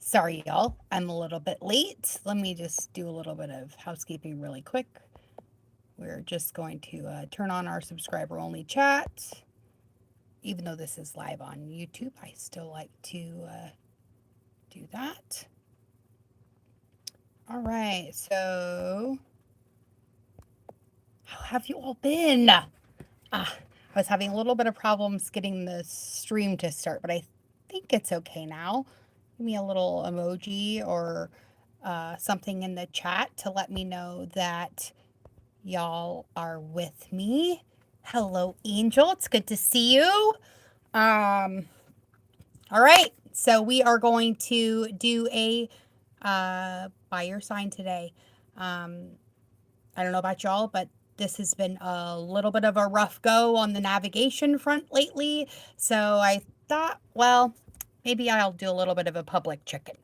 Sorry, y'all. I'm a little bit late. Let me just do a little bit of housekeeping really quick. We're just going to turn on our subscriber only chat. Even though this is live on YouTube, I still like to do that. All right, so how have you all been? I was having a little bit of problems getting the stream to start, but I think it's okay now. Give me a little emoji or something in the chat to let me know that y'all are with me. Hello, Angel. It's good to see you. Um, all right. So we are going to do a buyer sign today. I don't know about y'all, but this has been a little bit of a rough go on the navigation front lately. So I thought, well, maybe I'll do a little bit of a public chicken.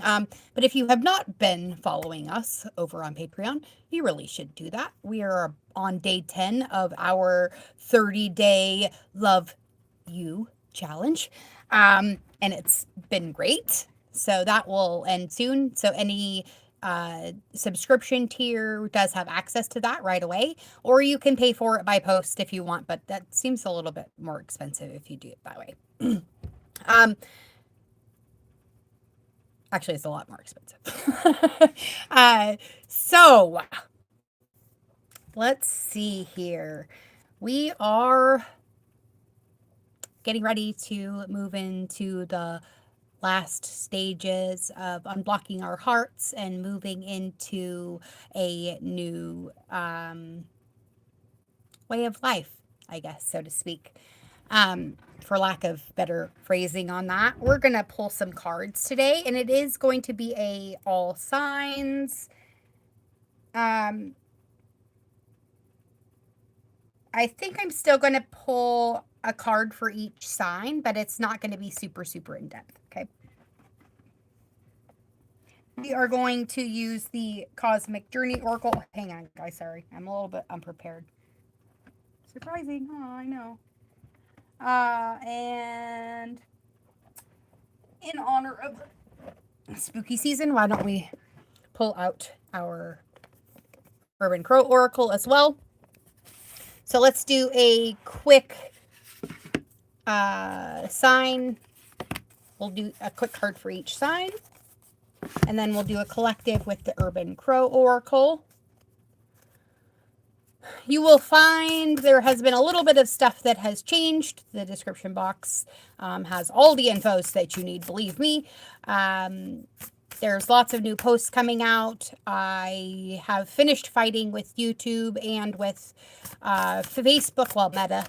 But if you have not been following us over on Patreon, you really should do that. We are on day 10 of our 30-day Love You challenge. And it's been great. So that will end soon. So any subscription tier does have access to that right away, or you can pay for it by post if you want, but that seems a little bit more expensive if you do it that way. um, Actually, it's a lot more expensive. So let's see here. We are getting ready to move into the last stages of unblocking our hearts and moving into a new way of life, I guess, so to speak. For lack of better phrasing on that, we're going to pull some cards today, and it is going to be a all signs. Um, I think I'm still going to pull a card for each sign, but it's not going to be super, super in depth. Okay. We are going to use the Cosmic Journey Oracle. Hang on, guys. Sorry. I'm a little bit unprepared. Surprising. Oh, I know. And in honor of spooky season, why don't we pull out our Urban Crow Oracle as well? So let's do a quick sign. We'll do a quick card for each sign. And then we'll do a collective with the Urban Crow Oracle. You will find there has been a little bit of stuff that has changed. The description box has all the infos that you need, believe me. There's lots of new posts coming out. I have finished fighting with YouTube and with Facebook, well, Meta,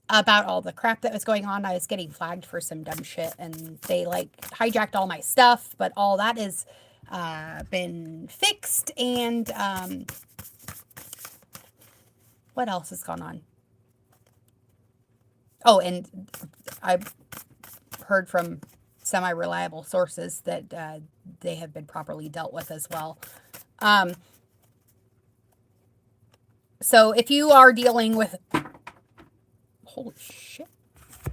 about all the crap that was going on. I was getting flagged for some dumb shit, and they like hijacked all my stuff, but all that has been fixed. And what else has gone on? Oh, and I've heard from semi-reliable sources that they have been properly dealt with as well. So if you are dealing with... Holy shit.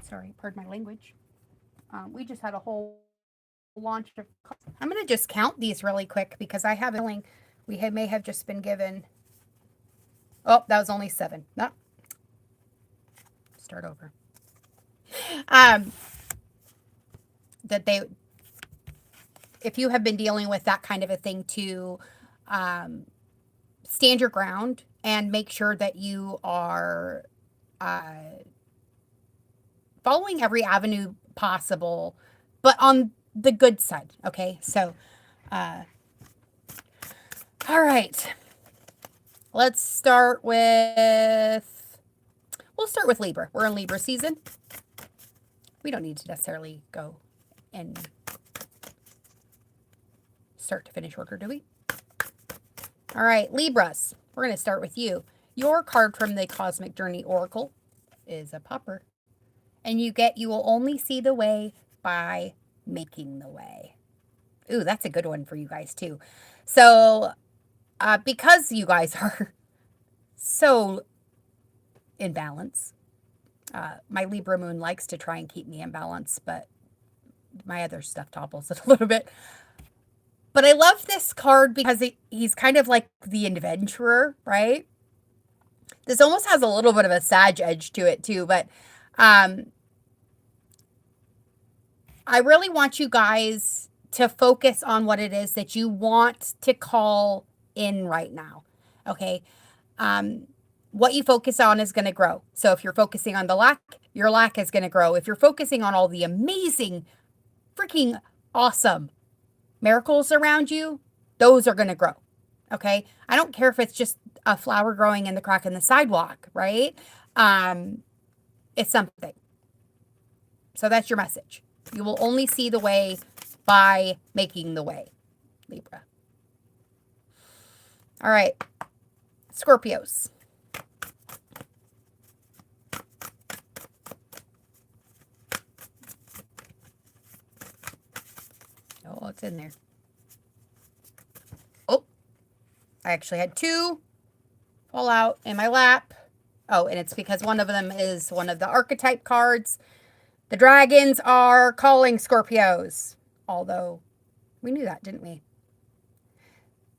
Sorry, pardon my language. We just had a whole launch of... I'm going to just count these really quick because I have a feeling we may have just been given... Oh, that was only 7. No. Start over. That they... If you have been dealing with that kind of a thing, to stand your ground and make sure that you are following every avenue possible, but on the good side. Okay, so all right, let's start with... We'll start with Libra. We're in Libra season. We don't need to necessarily go and start to finish order, do we? All right, Libras. We're going to start with you. Your card from the Cosmic Journey Oracle is a popper. And you will only see the way by making the way. Ooh, that's a good one for you guys too. So because you guys are so in balance, my Libra moon likes to try and keep me in balance, but my other stuff topples it a little bit. But I love this card because he's kind of like the adventurer, right? This almost has a little bit of a Sag edge to it too, but I really want you guys to focus on what it is that you want to call in right now. Okay. What you focus on is going to grow. So if you're focusing on the lack, your lack is going to grow. If you're focusing on all the amazing, freaking awesome miracles around you, those are going to grow. Okay. I don't care if it's just a flower growing in the crack in the sidewalk, right? It's something. So that's your message. You will only see the way by making the way, Libra. All right. Scorpios. Oh, it's in there. Oh, I actually had two fall out in my lap. Oh, and it's because one of them is one of the archetype cards. The dragons are calling Scorpios. Although, we knew that, didn't we?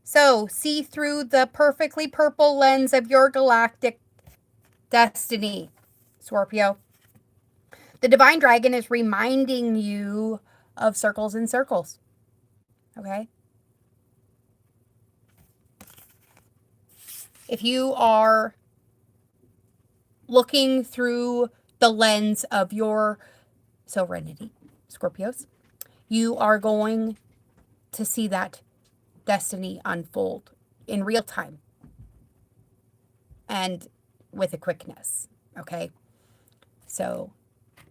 So, see through the perfectly purple lens of your galactic destiny, Scorpio. The divine dragon is reminding you of circles and circles. Okay? If you are looking through the lens of your serenity, Scorpios, you are going to see that destiny unfold in real time and with a quickness. Okay? So,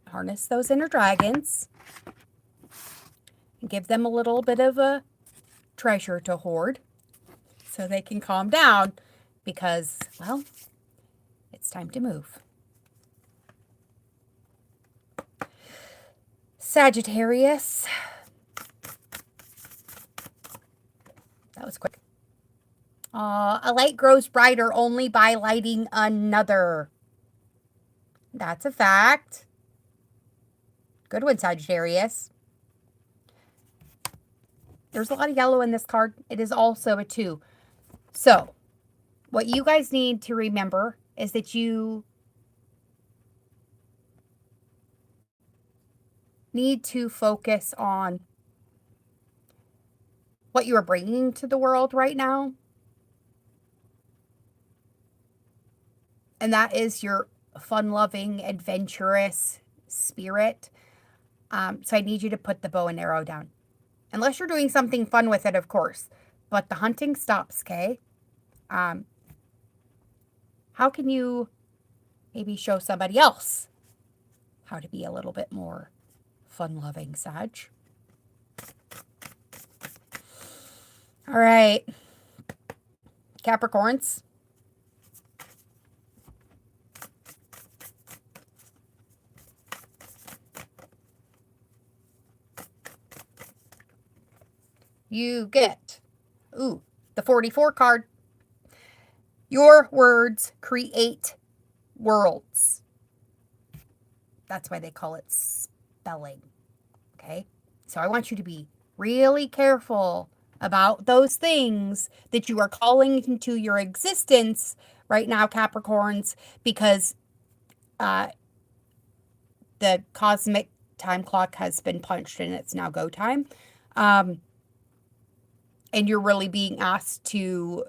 harness those inner dragons and give them a little bit of a treasure to hoard so they can calm down because, well, it's time to move. Sagittarius. That was quick. A light grows brighter only by lighting another. That's a fact. Good one, Sagittarius. There's a lot of yellow in this card. It is also a 2. So, what you guys need to remember is that you need to focus on what you are bringing to the world right now. And that is your fun-loving, adventurous spirit. So I need you to put the bow and arrow down. Unless you're doing something fun with it, of course. But the hunting stops, okay? How can you maybe show somebody else how to be a little bit more fun-loving, Sag? All right. Capricorns. You get, the 44 card. Your words create worlds. That's why they call it spelling. Okay? So I want you to be really careful about those things that you are calling into your existence right now, Capricorns, because the cosmic time clock has been punched and it's now go time. And you're really being asked to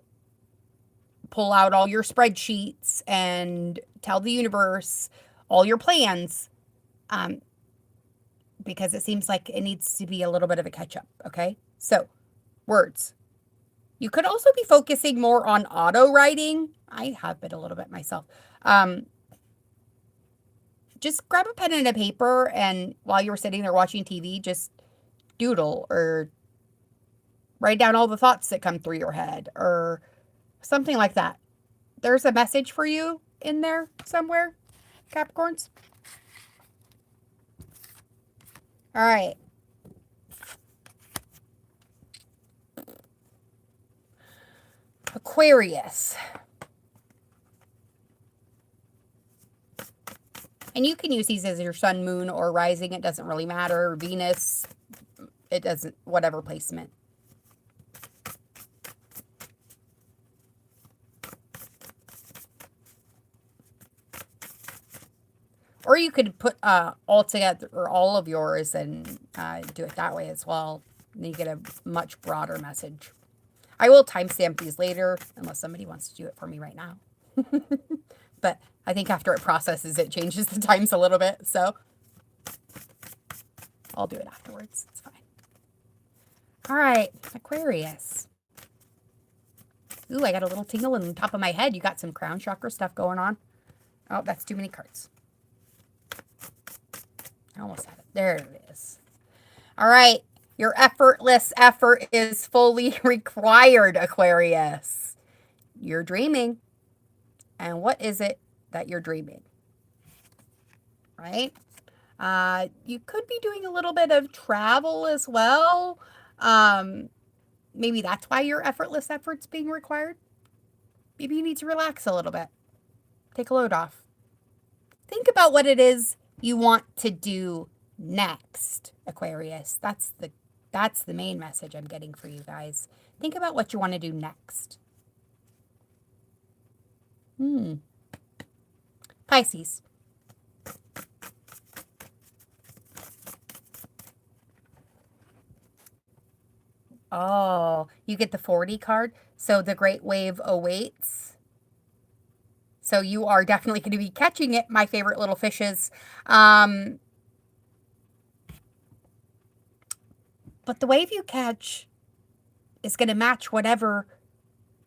pull out all your spreadsheets and tell the universe all your plans, because it seems like it needs to be a little bit of a catch-up, okay? So, words. You could also be focusing more on auto writing. I have been a little bit myself. Just grab a pen and a paper, and while you're sitting there watching TV, just doodle or write down all the thoughts that come through your head or something like that. There's a message for you in there somewhere, Capricorns. All right. Aquarius. And you can use these as your sun, moon, or rising. It doesn't really matter. Venus, it doesn't, whatever placement. Or you could put all together, or all of yours, and do it that way as well. And you get a much broader message. I will timestamp these later, unless somebody wants to do it for me right now. But I think after it processes, it changes the times a little bit. So I'll do it afterwards. It's fine. All right, Aquarius. Ooh, I got a little tingle in the top of my head. You got some crown chakra stuff going on. Oh, that's too many cards. I almost had it. There it is. All right. Your effortless effort is fully required, Aquarius. You're dreaming. And what is it that you're dreaming? Right? You could be doing a little bit of travel as well. Maybe that's why your effortless effort's being required. Maybe you need to relax a little bit. Take a load off. Think about what it is you want to do next, Aquarius. That's the main message I'm getting for you guys. Think about what you want to do next. Pisces. Oh, you get the 40 card. So the great wave awaits. So you are definitely going to be catching it, my favorite little fishes. But the wave you catch is going to match whatever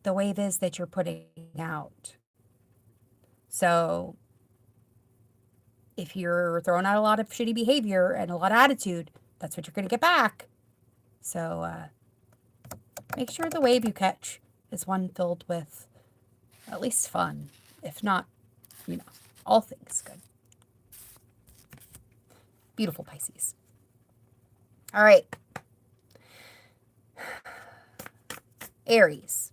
the wave is that you're putting out. So if you're throwing out a lot of shitty behavior and a lot of attitude, that's what you're going to get back. So make sure the wave you catch is one filled with at least fun. If not, all things good. Beautiful Pisces. All right. Aries.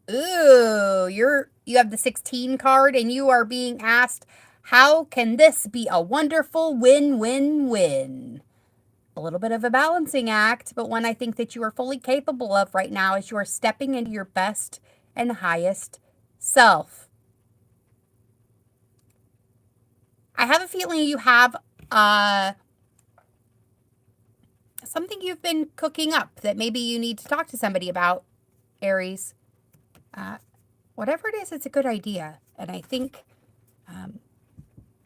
Ooh, you have the 16 card and you are being asked, how can this be a wonderful win-win-win? A little bit of a balancing act, but one I think that you are fully capable of right now as you are stepping into your best and highest self. I have a feeling you have something you've been cooking up that maybe you need to talk to somebody about, Aries. Whatever it is, it's a good idea. And I think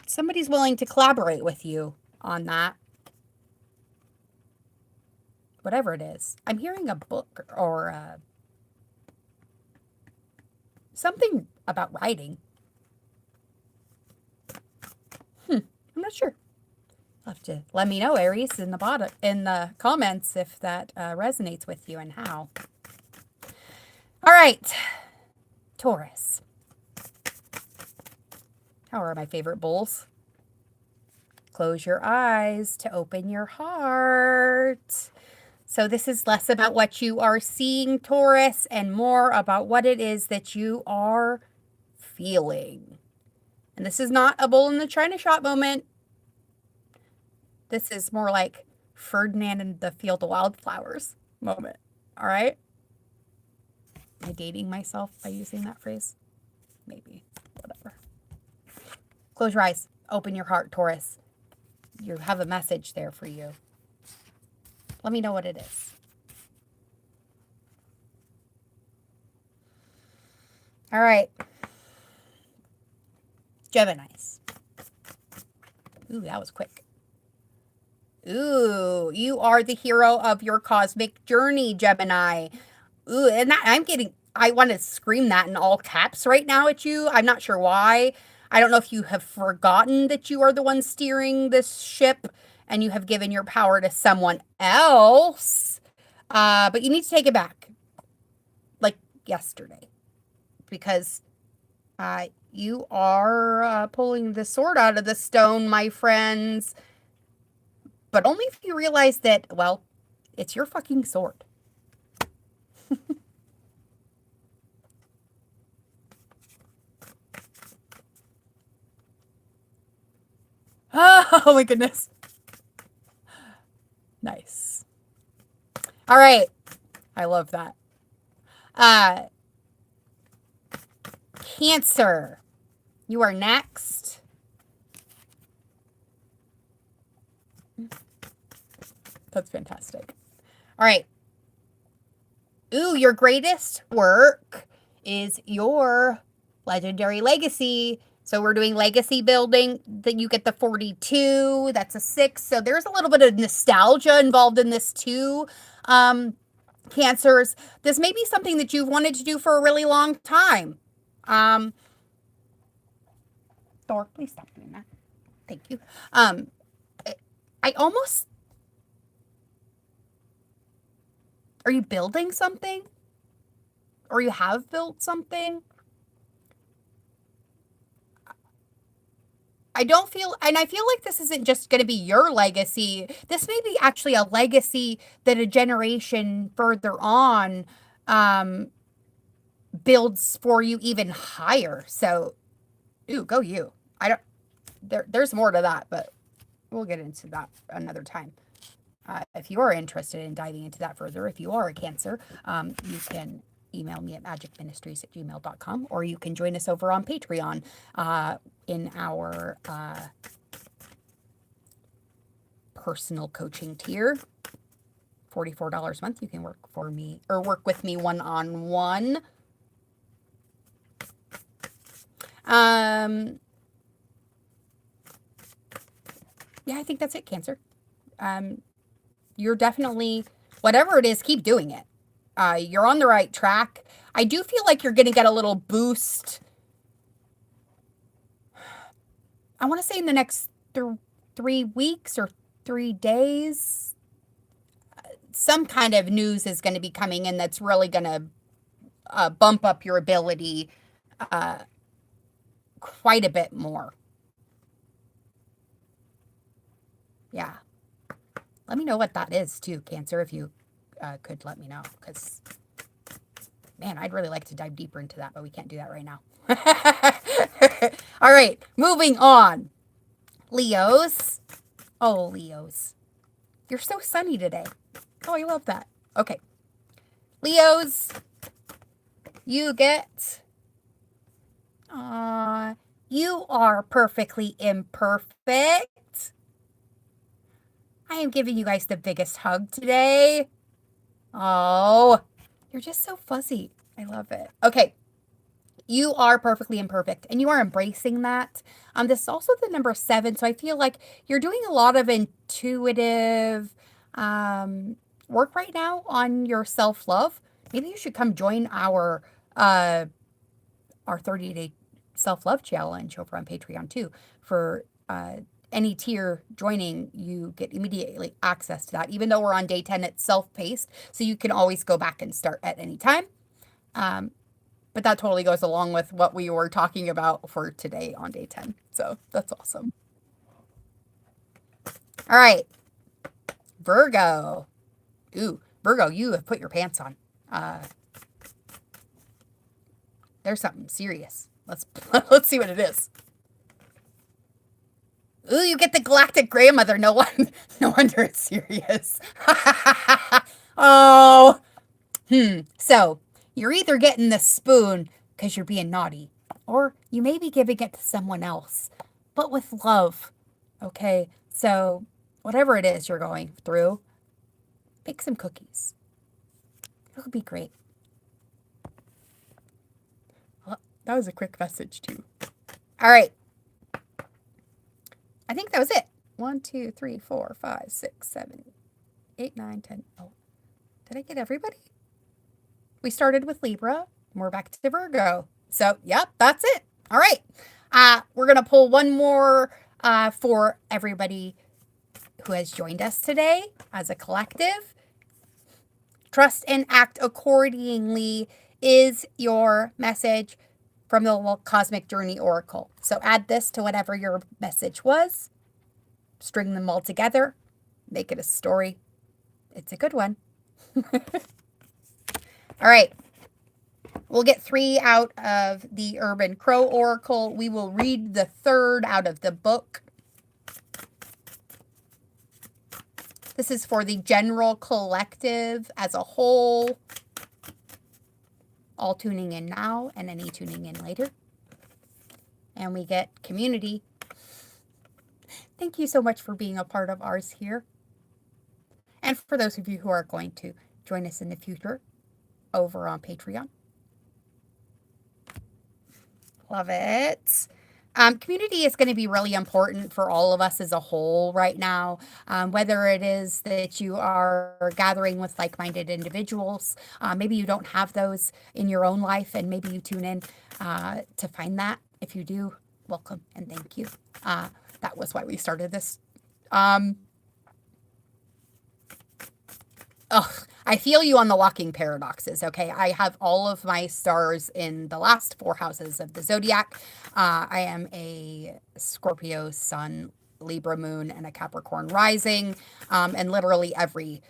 somebody's willing to collaborate with you on that. Whatever it is. I'm hearing a book or something about writing. I'm not sure. You'll have to let me know, Aries, in the comments if that resonates with you and how. All right. Taurus. How are my favorite bulls? Close your eyes to open your heart. So this is less about what you are seeing, Taurus, and more about what it is that you are feeling. And this is not a bull in the China shop moment. This is more like Ferdinand in the Field of Wildflowers moment. All right? Am I dating myself by using that phrase? Maybe. Whatever. Close your eyes. Open your heart, Taurus. You have a message there for you. Let me know what it is. All right. Geminis. Ooh, that was quick. Ooh, you are the hero of your cosmic journey, Gemini. Ooh, and I want to scream that in all caps right now at you. I'm not sure why. I don't know if you have forgotten that you are the one steering this ship and you have given your power to someone else. But you need to take it back. Like yesterday. Because you are pulling the sword out of the stone, my friends. But only if you realize that, well, it's your fucking sword. Oh my goodness. Nice. All right. I love that. Cancer. You are next. That's fantastic. All right. Ooh, your greatest work is your legendary legacy. So we're doing legacy building. That you get the 42. That's a 6. So there's a little bit of nostalgia involved in this too. Cancers. This may be something that you've wanted to do for a really long time. Thor, please stop doing that. Thank you. I almost... Are you building something? Or you have built something? I don't feel, and I feel like this isn't just going to be your legacy. This may be actually a legacy that a generation further on builds for you even higher. So, ooh, go you. I don't, there's more to that, but we'll get into that another time. If you are interested in diving into that further, if you are a Cancer, you can email me at magicministries@gmail.com, or you can join us over on Patreon in our personal coaching tier. $44 a month. You can work for me or work with me one-on-one. Yeah, I think that's it, Cancer. You're definitely, whatever it is, keep doing it. You're on the right track. I do feel like you're going to get a little boost. I want to say in the next 3 weeks or 3 days, some kind of news is going to be coming in that's really going to bump up your ability quite a bit more. Yeah. Let me know what that is too, Cancer, if you could let me know, because, man, I'd really like to dive deeper into that, but we can't do that right now. All right, moving on. Leos. Oh, Leos. You're so sunny today. Oh, I love that. Okay. Leos, you get... you are perfectly imperfect. I am giving you guys the biggest hug today. Oh, you're just so fuzzy. I love it. Okay. You are perfectly imperfect, and you are embracing that. This is also the number 7, so I feel like you're doing a lot of intuitive work right now on your self-love. Maybe you should come join our 30-day self-love challenge over on Patreon too. For any tier joining, you get immediately access to that. Even though we're on day 10, it's self-paced, so you can always go back and start at any time. But that totally goes along with what we were talking about for today on day 10. So that's awesome. All right. Virgo. Ooh, Virgo, you have put your pants on. There's something serious. Let's see what it is. Ooh, you get the galactic grandmother. No wonder it's serious. Oh. So, you're either getting the spoon because you're being naughty, or you may be giving it to someone else, but with love. Okay? So, whatever it is you're going through, bake some cookies. It'll be great. Well, that was a quick message, too. All right. I think that was it. 1, 2, 3, 4, 5, 6, 7, 8, 9, 10. Oh, did I get everybody? We started with Libra, and we're back to Virgo. So, yep, that's it. All right. We're going to pull one more for everybody who has joined us today as a collective. Trust and act accordingly is your message from the Cosmic Journey Oracle. So add this to whatever your message was. String them all together. Make it a story. It's a good one. All right. We'll get 3 out of the Urban Crow Oracle. We will read the 3rd out of the book. This is for the general collective as a whole. All tuning in now and any tuning in later. And we get community. Thank you so much for being a part of ours here. And for those of you who are going to join us in the future over on Patreon. Love it. Community is going to be really important for all of us as a whole right now, whether it is that you are gathering with like-minded individuals. Maybe you don't have those in your own life, and maybe you tune in to find that. If you do, welcome and thank you. That was why we started this. I feel you on the walking paradoxes, okay? I have all of my stars in the last 4 houses of the zodiac. I am a Scorpio sun, Libra moon, and a Capricorn rising. And literally every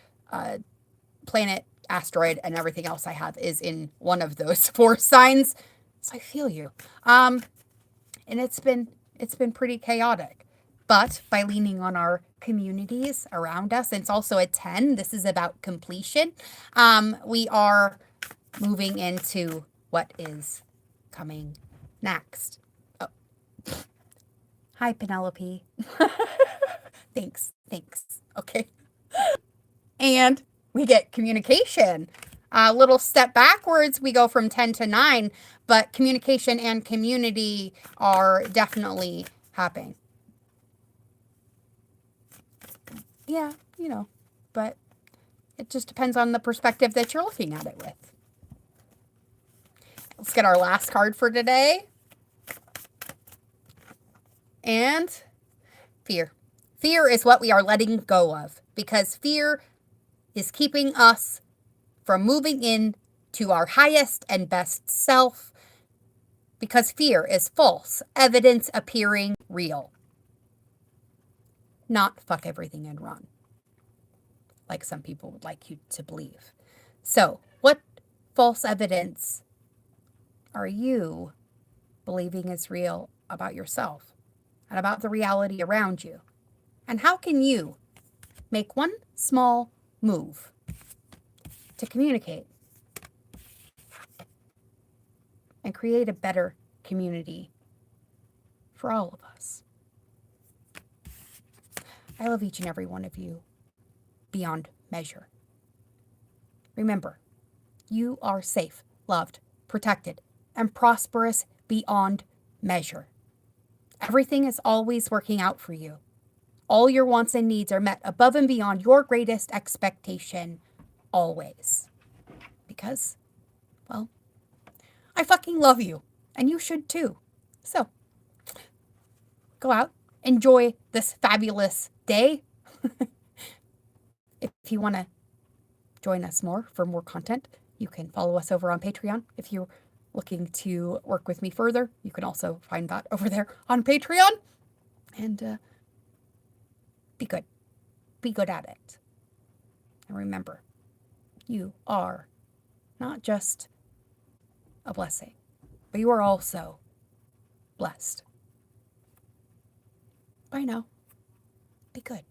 planet, asteroid, and everything else I have is in one of those 4 signs. So I feel you. And it's been pretty chaotic. But by leaning on our communities around us, and it's also a 10, this is about completion. We are moving into what is coming next. Oh. Hi, Penelope. Thanks. Okay. And we get communication. A little step backwards, we go from 10 to 9, but communication and community are definitely happening. Yeah, but it just depends on the perspective that you're looking at it with. Let's get our last card for today. And fear. Fear is what we are letting go of, because fear is keeping us from moving in to our highest and best self, because fear is false evidence appearing real. Not fuck everything and run, like some people would like you to believe. So, what false evidence are you believing is real about yourself and about the reality around you? And how can you make one small move to communicate and create a better community for all of us? I love each and every one of you beyond measure. Remember, you are safe, loved, protected, and prosperous beyond measure. Everything is always working out for you. All your wants and needs are met above and beyond your greatest expectation, always. Because, well, I fucking love you, and you should too. So, go out, enjoy this fabulous day. If you want to join us for more content, you can follow us over on Patreon. If you're looking to work with me further, you can also find that over there on Patreon. And be good. Be good at it. And remember, you are not just a blessing, but you are also blessed. Bye now. Be good.